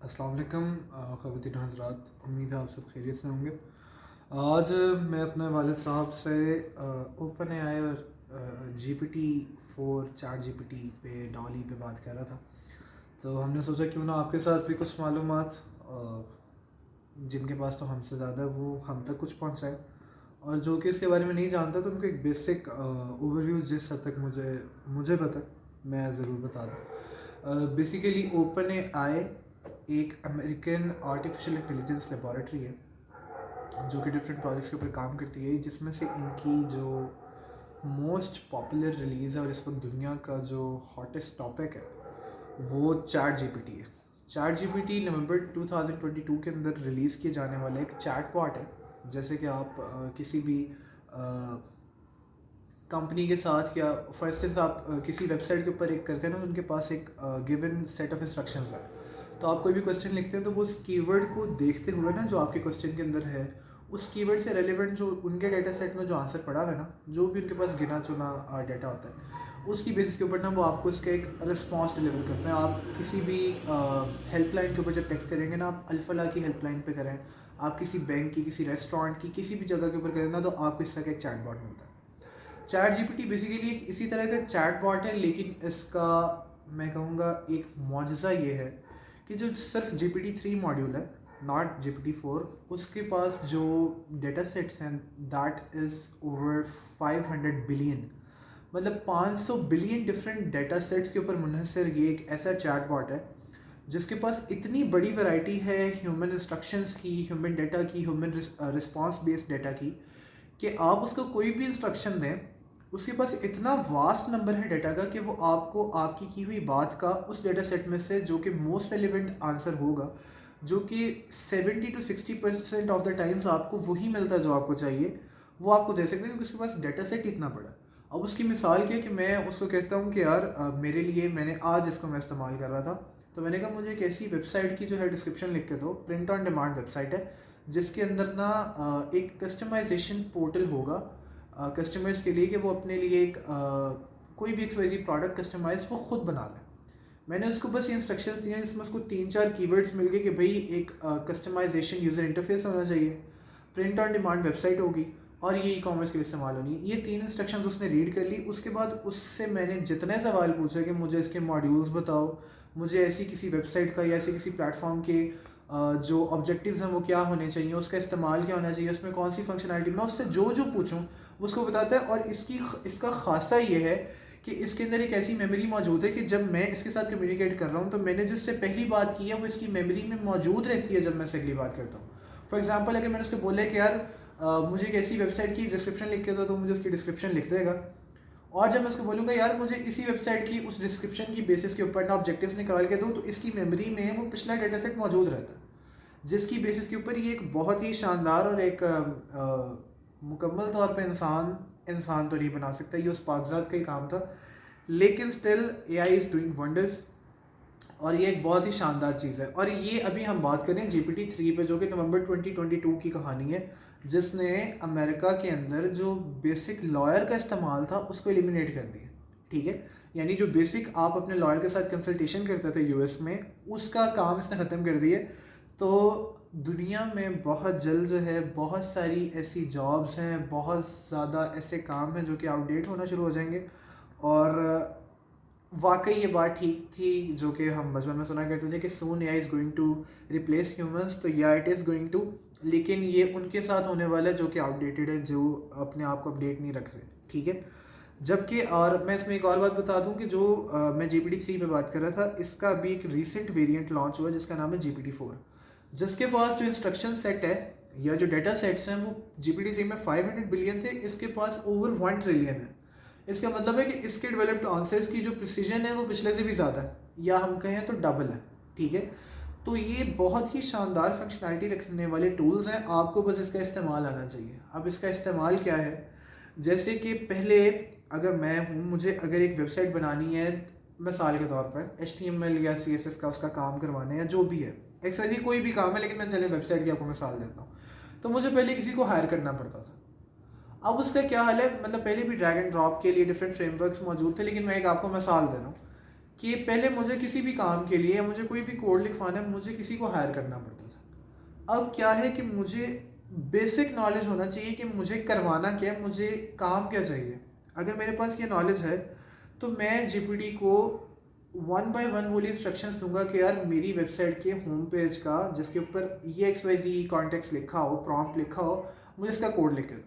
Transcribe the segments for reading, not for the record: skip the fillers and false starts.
السلام علیکم خواتین حضرات، امید ہے آپ سب خیریت سے ہوں گے۔ آج میں اپنے والد صاحب سے اوپن اے آئی اور GPT-4 chat G P T پہ ڈالی پہ بات کر رہا تھا، تو ہم نے سوچا کیوں نہ آپ کے ساتھ بھی کچھ معلومات جن کے پاس تو ہم سے زیادہ ہے وہ ہم تک کچھ پہنچائے، اور جو کہ اس کے بارے میں نہیں جانتا تو ان کو ایک بیسک اوور ویو جس حد تک مجھے پتہ میں ضرور بتا دوں۔ بیسیکلی اوپن اے آئی ایک امریکن آرٹیفیشیل انٹیلیجنس لیبارٹری ہے جو کہ ڈفرینٹ پروجیکٹس کے اوپر کام کرتی ہے، جس میں سے ان کی جو موسٹ پاپولر ریلیز ہے اور اس وقت دنیا کا جو ہاٹسٹ ٹاپک ہے وہ چیٹ جی پی ٹی ہے۔ چیٹ جی پی ٹی نومبر 2022 کے اندر ریلیز کیے جانے والا ایک چیٹ باٹ ہے۔ جیسے کہ آپ کسی بھی کمپنی کے ساتھ یا فرسٹ آپ کسی ویب سائٹ کے اوپر ایک کرتے ہیں نا، ان کے پاس ایک گیون سیٹ آف انسٹرکشنز ہے، تو آپ کوئی بھی کویسچن لکھتے ہیں تو وہ اس کی ورڈ کو دیکھتے ہوئے نا جو آپ کے کویسچن کے اندر ہے اس کی ورڈ سے ریلیونٹ جو ان کے ڈیٹا سیٹ میں جو آنسر پڑا ہوا ہے نا، جو بھی ان کے پاس گنا چنا ڈیٹا ہوتا ہے، اس کی بیسس کے اوپر نا وہ آپ کو اس کا ایک رسپانس ڈلیور کرتے ہیں۔ آپ کسی بھی ہیلپ لائن کے اوپر جب ٹیکسٹ کریں گے نا، آپ الفلاح کی ہیلپ لائن پہ کریں، آپ کسی بینک کی، کسی ریسٹورانٹ کی، کسی بھی جگہ کے اوپر کریں نا، تو آپ کو اس طرح کا ایک چیٹ باٹ ملتا ہے۔ Chat G P T basically ایک اسی طرح کا چیٹ باٹ ہے، لیکن اس کا میں کہوں گا ایک معجزہ یہ ہے کہ جو صرف GPT-3 ماڈیول ہے، ناٹ GPT-4، اس کے پاس جو ڈیٹا سیٹس ہیں دیٹ از اوور 500 بلین، مطلب 500 بلین ڈفرینٹ ڈیٹا سیٹس کے اوپر منحصر یہ ایک ایسا چیٹ باٹ ہے جس کے پاس اتنی بڑی ورائٹی ہے ہیومن انسٹرکشنز کی، ہیومن ڈیٹا کی، ہیومن رسپانس بیسڈ ڈیٹا کی، کہ آپ اس کو کوئی بھی انسٹرکشن دیں، اس کے پاس اتنا واسٹ نمبر ہے ڈیٹا کا کہ وہ آپ کو آپ کی ہوئی بات کا اس ڈیٹا سیٹ میں سے جو کہ موسٹ ریلیونٹ آنسر ہوگا، جو کہ 70 to 60% آف دا ٹائمز آپ کو وہی ملتا ہے جو آپ کو چاہیے، وہ آپ کو دے سکتے ہیں، کیونکہ اس کے پاس ڈیٹا سیٹ اتنا بڑا۔ اب اس کی مثال کیا کہ میں اس کو کہتا ہوں کہ یار میرے لیے، میں نے آج اس کو میں استعمال کر رہا تھا، تو میں نے کہا مجھے ایک ایسی ویب سائٹ کی جو ہے ڈسکرپشن لکھ کے دو، print on demand website ہے، جس کے اندر نا ایک کسٹمائزیشن پورٹل ہوگا کسٹمرز کے لیے کہ وہ اپنے لیے ایک کوئی بھی ایکسوائزی پروڈکٹ کسٹمائز وہ خود بنا لیں۔ میں نے اس کو بس یہ انسٹرکشنز دی ہیں، اس میں اس کو 3-4 کی ورڈز مل گئے کہ بھئی ایک کسٹمائزیشن یوزر انٹرفیس ہونا چاہیے، print on demand website ہوگی، اور یہ ای کامرس کے لیے استعمال ہونی ہے۔ یہ 3 انسٹرکشنز اس نے ریڈ کر لی۔ اس کے بعد اس سے میں نے جتنے سوال پوچھے کہ مجھے اس کے ماڈیولز بتاؤ، مجھے ایسی کسی ویب سائٹ کا یا ایسی کسی پلیٹ فارم کے جو آبجیکٹیوز ہیں وہ کیا ہونے چاہیے، اس کا استعمال کیا ہونا چاہیے، اس میں کون سی فنکشنالٹی، میں اس سے جو پوچھوں وہ اس کو بتاتا ہے۔ اور اس کا خاصہ یہ ہے کہ اس کے اندر ایک ایسی میموری موجود ہے کہ جب میں اس کے ساتھ کمیونیکیٹ کر رہا ہوں تو میں نے جو اس سے پہلی بات کی ہے وہ اس کی میموری میں موجود رہتی ہے جب میں اس سے اگلی بات کرتا ہوں۔ فار ایگزامپل اگر میں نے اس کو بولا کہ یار مجھے ایک ایسی ویب سائٹ کی ڈسکرپشن لکھ کے دو، تو مجھے اس کی ڈسکرپشن لکھ دے گا، اور جب میں اس کو بولوں گا یار مجھے اسی ویب سائٹ کی اس ڈسکرپشن کی بیسس کے اوپر نا آبجیکٹیوز نکال کے دو، تو اس کی میموری میں وہ پچھلا ڈیٹا سیٹ موجود رہتا ہے، جس کی بیسس کے اوپر یہ ایک بہت ہی شاندار اور ایک مکمل طور پہ انسان تو نہیں بنا سکتا، یہ اس پاکزاد کا ہی کام تھا، لیکن still a I is doing wonders, اور یہ ایک بہت ہی شاندار چیز ہے۔ اور یہ ابھی ہم بات کریں GPT-3 پہ، جو کہ نومبر 2022 کی کہانی ہے، جس نے امریکہ کے اندر جو بیسک لائر کا استعمال تھا اس کو ایلیمینیٹ کر دیا، ٹھیک ہے، یعنی جو بیسک آپ اپنے لائر کے ساتھ کنسلٹیشن کرتے تھے یو ایس میں، اس کا کام اس نے ختم کر دیا۔ تو دنیا میں بہت جلد جو ہے بہت ساری ایسی جابس ہیں، بہت زیادہ ایسے کام ہیں جو کہ آؤٹ ڈیٹ ہونا شروع ہو جائیں گے، اور واقعی یہ بات ٹھیک تھی جو کہ ہم بچپن میں سنا کرتے تھے کہ soon A I is going to replace humans, تو یا اٹ از گوئنگ ٹو، لیکن یہ ان کے ساتھ ہونے والا ہے جو کہ آؤٹ ڈیٹڈ ہے، جو اپنے آپ کو اپڈیٹ نہیں رکھ رہے، ٹھیک ہے۔ جبکہ اور میں اس میں ایک اور بات بتا دوں کہ جو میں GPT-3 پہ بات کر رہا تھا، اس کا بھی ایک ریسنٹ ویریئنٹ لانچ ہوا ہے جس کا نام ہے GPT-4، جس کے پاس جو انسٹرکشن سیٹ ہے یا جو ڈیٹا سیٹس ہیں وہ GPT-3 میں 500 بلین تھے، اس کے پاس اوور 1 ٹریلین ہے۔ اس کا مطلب ہے کہ اس کے ڈیولپڈ آنسرز کی جو پریسیجن ہے وہ پچھلے سے بھی زیادہ ہے، یا ہم کہیں تو ڈبل ہے، ٹھیک ہے۔ تو یہ بہت ہی شاندار فنکشنالٹی رکھنے والے ٹولز ہیں، آپ کو بس اس کا استعمال آنا چاہیے۔ اب اس کا استعمال کیا ہے، جیسے کہ پہلے اگر میں ہوں، مجھے اگر ایک ویب سائٹ بنانی ہے مثال کے طور پر HTML یا CSS کا اس کا کام کروانا ہے یا جو بھی ہے، ایکچولی کوئی بھی کام ہے، لیکن میں چلے ویب سائٹ کی آپ کو مثال دیتا ہوں، تو مجھے پہلے کسی کو ہائر کرنا پڑتا تھا۔ اب اس کا کیا حل ہے، مطلب پہلے بھی ڈریگ اینڈ ڈراپ کے لیے ڈفرینٹ فریم ورکس موجود تھے، لیکن میں ایک آپ کو مثال دے رہا ہوں کہ پہلے مجھے کسی بھی کام کے لیے مجھے کوئی بھی کوڈ لکھوانا ہے مجھے کسی کو ہائر کرنا پڑتا تھا. اب کیا ہے کہ مجھے بیسک نالج ہونا چاہیے کہ مجھے کروانا کیا ہے, مجھے کام کیا چاہیے. اگر میرے پاس یہ نالج ہے تو میں جی پی ٹی کو ون بائی ون وہی انسٹرکشنس دوں گا کہ یار میری ویب سائٹ کے ہوم پیج کا جس کے اوپر یہ ایکس وائی زی کانٹیکس لکھا ہو, پرومپٹ لکھا ہو, مجھے اس کا کوڈ لکھ کے دو.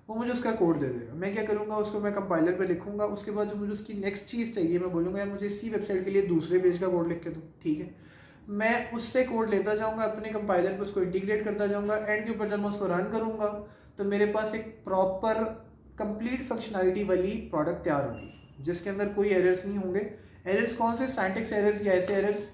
وہ مجھے اس کا کوڈ دے دے گا. میں کیا کروں گا, اس کو میں کمپائلر پہ لکھوں گا. اس کے بعد جو مجھے اس کی نیکسٹ چیز چاہیے میں بولوں گا یار مجھے اسی ویب سائٹ کے لیے دوسرے پیج کا کوڈ لکھ کے دو. ٹھیک ہے, میں اس سے کوڈ لیتا جاؤں گا, اپنے کمپائلر پہ اس کو انٹیگریٹ کرتا جاؤں گا. اینڈ کے اوپر جب میں اس کو رن کروں گا تو میرے پاس ایک پراپر کمپلیٹ فنکشنالٹی والی پروڈکٹ تیار ہوگی جس کے اندر کوئی ایررز نہیں ہوں گے. ایررز کون سے, سائنٹکس ایررز یا ایسے ایررز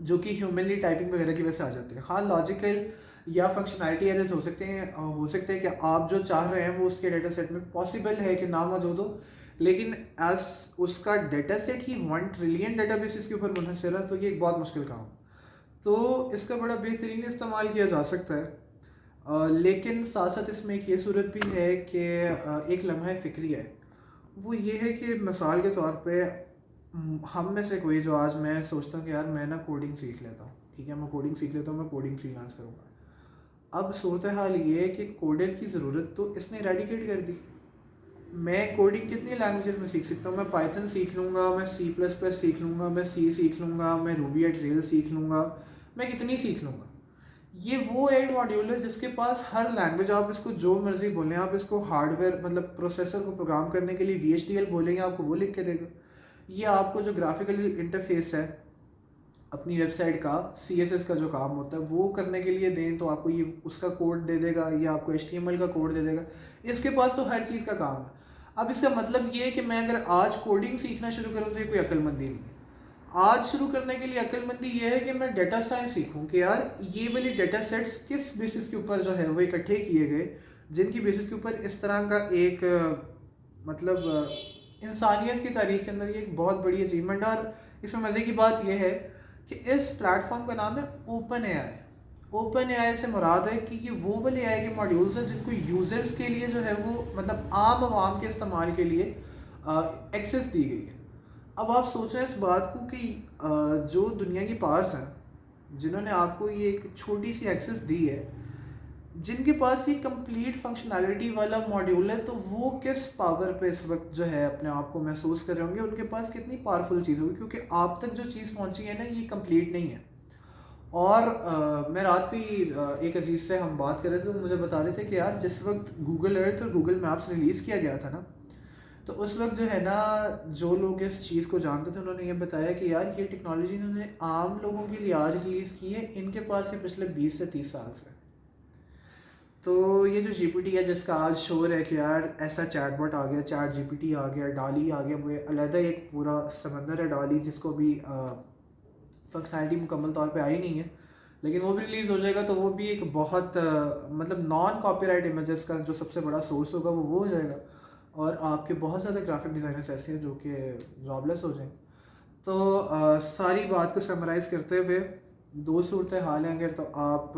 جو کہ ہیومنلی ٹائپنگ وغیرہ کی وجہ سے آ جاتے ہیں. ہاں لاجیکل یا فنکشنالٹی ایررز ہو سکتے ہیں کہ آپ جو چاہ رہے ہیں وہ اس کے ڈیٹا سیٹ میں پاسبل ہے کہ نہ موجود ہو, لیکن ایز اس کا ڈیٹا سیٹ ہی 1 ٹریلین ڈیٹا بیسز کے اوپر منحصر ہے تو یہ ایک بہت مشکل کام. تو اس کا بڑا بہترین استعمال کیا جا سکتا ہے, لیکن ساتھ ساتھ اس میں ایک یہ صورت بھی ہے کہ ایک لمحہ فکری ہے. وہ یہ ہے کہ مثال کے طور پہ ہم میں سے کوئی جو آج میں سوچتا ہوں کہ یار میں نا کوڈنگ سیکھ لیتا ہوں, ٹھیک ہے میں کوڈنگ سیکھ لیتا ہوں, میں کوڈنگ فری لانس کروں گا. اب صورتحال یہ ہے کہ کوڈر کی ضرورت تو اس نے ایریڈیکیٹ کر دی. میں کوڈنگ کتنی لینگویجز میں سیکھ سکتا ہوں, میں پائتھن سیکھ لوں گا, میں سی پلس پلس سیکھ لوں گا, میں سی سیکھ لوں گا, میں روبی ایٹ ریل سیکھ لوں گا, میں کتنی سیکھ لوں گا. یہ وہ ایک ماڈیول ہے جس کے پاس ہر لینگویج, آپ اس کو جو مرضی بولیں, آپ اس کو ہارڈ ویئر مطلب پروسیسر کو پروگرام کرنے کے لیے وی ایچ ڈی ایل بولیں گے آپ کو وہ لکھ کے دے گا. یہ آپ کو جو گرافیکل انٹرفیس ہے اپنی ویب سائٹ کا, سی ایس ایس کا جو کام ہوتا ہے وہ کرنے کے لیے دیں تو آپ کو یہ اس کا کوڈ دے دے گا, یا آپ کو ایچ ٹی ایم ایل کا کوڈ دے دے گا. اس کے پاس تو ہر چیز کا کام ہے. اب اس کا مطلب یہ ہے کہ میں اگر آج کوڈنگ سیکھنا شروع کروں تو یہ کوئی عقل مندی نہیں ہے. آج شروع کرنے کے لیے عقل مندی یہ ہے کہ میں ڈیٹا سائنس سیکھوں کہ یار یہ والی ڈیٹا سیٹس کس بیسس کے اوپر جو ہے وہ اکٹھے کیے گئے, جن کی بیسس کے اوپر اس طرح کا ایک مطلب انسانیت کی تاریخ کے اندر یہ ایک بہت بڑی اچیومنٹ. اور اس میں مزے کی بات یہ ہے کہ اس پلیٹ فارم کا نام ہے اوپن اے آئی. اوپن اے آئی سے مراد ہے کہ یہ وہ والے اے آئی کے ماڈیولز ہیں جن کو یوزرز کے لیے جو ہے وہ مطلب عام عوام کے استعمال کے لیے ایکسیس دی گئی ہے. اب آپ سوچیں اس بات کو کہ جو دنیا کی پاورز ہیں جنہوں نے آپ کو یہ ایک چھوٹی سی ایکسیس دی ہے, جن کے پاس یہ کمپلیٹ فنکشنالٹی والا ماڈیول ہے, تو وہ کس پاور پہ اس وقت جو ہے اپنے آپ کو محسوس کر رہے ہوں گے, ان کے پاس کتنی پاورفل چیز ہوگی, کیونکہ آپ تک جو چیز پہنچی ہے نا یہ کمپلیٹ نہیں ہے. اور میں رات کو ہی ایک عزیز سے ہم بات کر رہے تھے, تو مجھے بتا رہے تھے کہ یار جس وقت گوگل ارتھ اور گوگل میپس ریلیز کیا گیا تھا نا, تو اس وقت جو ہے نا جو لوگ اس چیز کو جانتے تھے انہوں نے یہ بتایا کہ یار یہ ٹیکنالوجی انہوں نے عام لوگوں کے لیے آج ریلیز کی ہے, ان کے پاس یہ پچھلے 20 سے 30 سال سے. تو یہ جو جی پی ٹی ہے جس کا آج شور ہے کہ یار ایسا چیٹ بٹ آ گیا, چیٹ جی پی ٹی آ گیا, ڈالی آ گیا, وہ علیحدہ ایک پورا سمندر ہے ڈالی جس کو بھی فنکشنالٹی مکمل طور پہ آئی نہیں ہے, لیکن وہ بھی ریلیز ہو جائے گا. تو وہ بھی ایک بہت مطلب نان کاپی رائٹ امیجز کا جو سب سے بڑا سورس ہوگا وہ ہو جائے گا, اور آپ کے بہت زیادہ گرافک ڈیزائنرس ایسے ہیں جو کہ جاب لیس ہو جائیں. تو ساری بات کو سمرائز کرتے ہوئے دو صورتیں حال ہیں. اگر تو آپ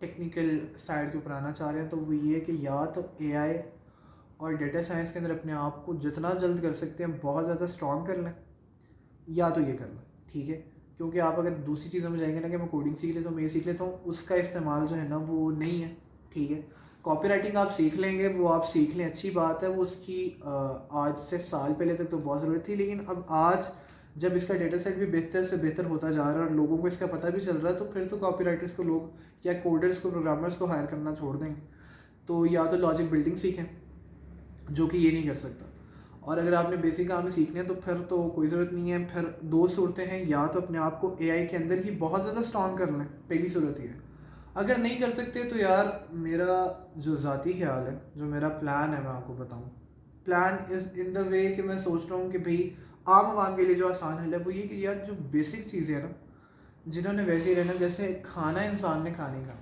ٹیکنیکل سائڈ کے اوپر آنا چاہ رہے ہیں تو وہ یہ کہ یا تو اے آئی اور ڈیٹا سائنس کے اندر اپنے آپ کو جتنا جلد کر سکتے ہیں بہت زیادہ اسٹرانگ کر لیں, یا تو یہ کر لیں. ٹھیک ہے, کیونکہ آپ اگر دوسری چیزوں میں جائیں گے نا کہ میں کوڈنگ سیکھ لیتا ہوں, میں یہ سیکھ لیتا ہوں, اس کا استعمال جو ہے نا وہ نہیں ہے. ٹھیک ہے, کاپی رائٹنگ آپ سیکھ لیں گے, وہ آپ سیکھ لیں, اچھی بات ہے, وہ اس کی آج سے سال پہلے تک تو بہت ضرورت تھی, لیکن اب آج جب اس کا ڈیٹا سیٹ بھی بہتر سے بہتر ہوتا جا رہا ہے اور لوگوں کو اس کا پتہ بھی چل رہا ہے, تو پھر تو کاپی رائٹرس کو لوگ یا کوڈرس کو, پروگرامرس کو ہائر کرنا چھوڑ دیں گے. تو یا تو لاجک بلڈنگ سیکھیں جو کہ یہ نہیں کر سکتا, اور اگر آپ نے بیسک کام میں سیکھنے ہیں تو پھر تو کوئی ضرورت نہیں ہے. پھر دو صورتیں ہیں, یا تو اپنے آپ کو اے آئی کے اندر ہی بہت زیادہ اسٹرانگ کر لیں, پہلی صورت یہ ہے. اگر نہیں کر سکتے تو یار میرا جو ذاتی خیال ہے, جو میرا پلان ہے, میں آپ کو بتاؤں, پلان از ان دا وے کہ میں سوچ رہا ہوں کہ بھائی عام عوام کے لیے جو آسان حل ہے وہ یہ کہ یار جو بیسک چیزیں ہیں نا جنہوں نے ویسے ہی رہنا, جیسے کھانا انسان نے کھانے کا,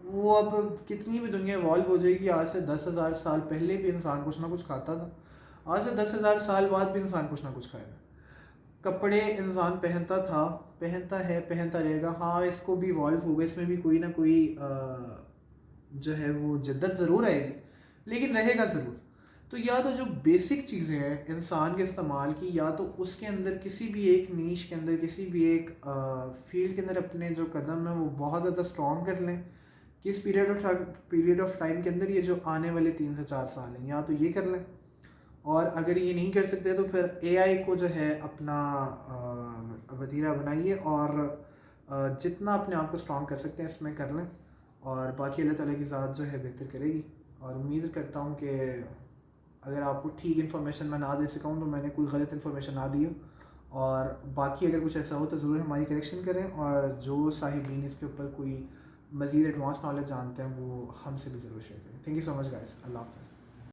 وہ اب کتنی بھی دنیا ایوالو ہو جائے گی, آج سے 10,000 سال پہلے بھی انسان کچھ نہ کچھ کھاتا تھا, آج سے 10,000 سال بعد بھی انسان کچھ نہ کچھ کھائے گا. کپڑے انسان پہنتا تھا, پہنتا ہے, پہنتا رہے گا. ہاں اس کو بھی ایوالو ہوگا, اس میں بھی کوئی نہ کوئی جو ہے وہ جدت ضرور آئے گی, لیکن رہے گا ضرور. تو یا تو جو بیسک چیزیں ہیں انسان کے استعمال کی، یا تو اس کے اندر کسی بھی ایک نیش کے اندر، کسی بھی ایک فیلڈ کے اندر اپنے جو قدم ہیں وہ بہت زیادہ اسٹرانگ کر لیں کہ اس پیریڈ آف ٹائم کے اندر یہ جو آنے والے 3 سے 4 سال ہیں یا تو یہ کر لیں. اور اگر یہ نہیں کر سکتے تو پھر اے آئی کو جو ہے اپنا وتیرہ بنائیے اور جتنا اپنے آپ کو اسٹرانگ کر سکتے ہیں اس میں کر لیں. اور باقی اللہ تعالیٰ کی ذات جو ہے بہتر کرے گی. اور امید کرتا ہوں کہ اگر آپ کو ٹھیک انفارمیشن میں نہ دے سکا ہوں تو میں نے کوئی غلط انفارمیشن نہ دی ہو. اور باقی اگر کچھ ایسا ہو تو ضرور ہماری کریکشن کریں، اور جو صاحبین اس کے اوپر کوئی مزید ایڈوانس نالج جانتے ہیں وہ ہم سے بھی ضرور شیئر کریں. Thank you so much guys. اللہ حافظ.